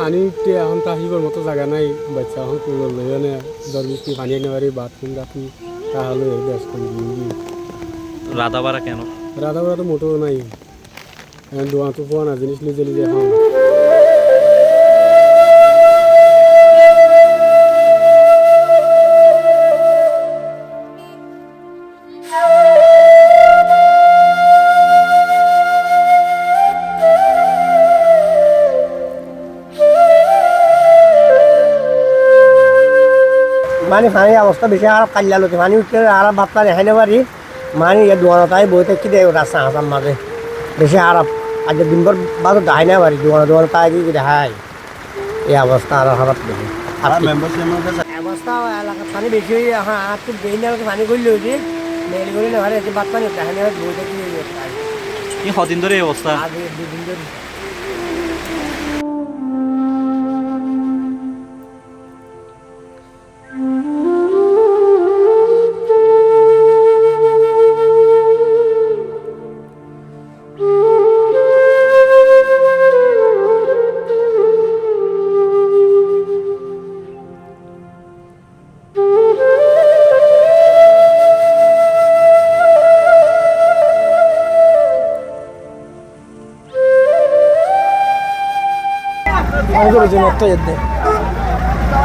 পানি উঠতে এখন তো আহিবার মতো জায়গা নাই বাচ্চা এখন কোনো লইও না দর বৃষ্টি পানি আনে পারি বাথরুম রাখি তাহলে বেশ কম রাধাবাড়া কেন? রাধাবাড়া তো মোটেও নাই দোয়া তো পোয়া না জিনিস নিজে নিজে এখন মানে পানি অবস্থা বেশি খারাপ কাল্লা লোকে পানি উঠতে আর বাচ্চা দেখাই না পারি মানে দোয়ানতাই বইতে কি দেয় রাস্তা হাসার মাঝে বেশি খারাপ আজকে দিনভর বাজার দেখাই না পারি দোয়ানতাই কি দেখায় এই অবস্থা আরো খারাপ বেশি অবস্থা এলাকার পানি বেশি হয়ে হ্যাঁ আর তো বেইন পানি করলে হয়েছে মেল করে না পারে বাচ্চা নেই দেখাই না বইতে কি কদিন ধরে এই অবস্থা? আগে দুদিন ধরে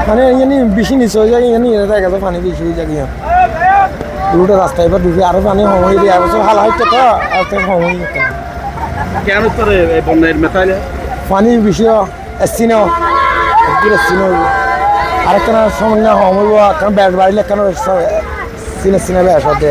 মানে এখানে বেশি নিচে হয়ে যায় এখানে দেখা যায় পানি বেশি হয়ে যায় দুটো রাস্তা এবার ঢুকে আরো পানি সময় দিয়ে এবছর হাল হচ্ছে তো আর তো সময় কেন তোরে এই বন্যার মেথাইলে পানি বেশি এসছি না এসছি না আরেকটা সময় না সময় কারণ ব্যাট বাড়িলে কেন সিনে ব্যাস হতে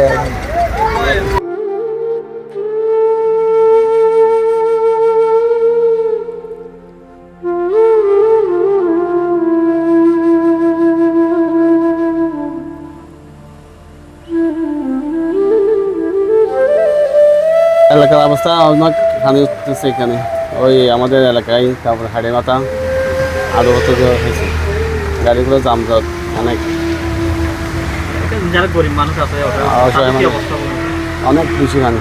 এলাকার অবস্থা অনেক পানি উঠতেছে এখানে ওই আমাদের এলাকায় তারপর হাড়ে মাথা আরও হয়েছে গাড়িগুলো জামজট অনেক যারা গরিব মানুষ আছে অনেক বেশি পানি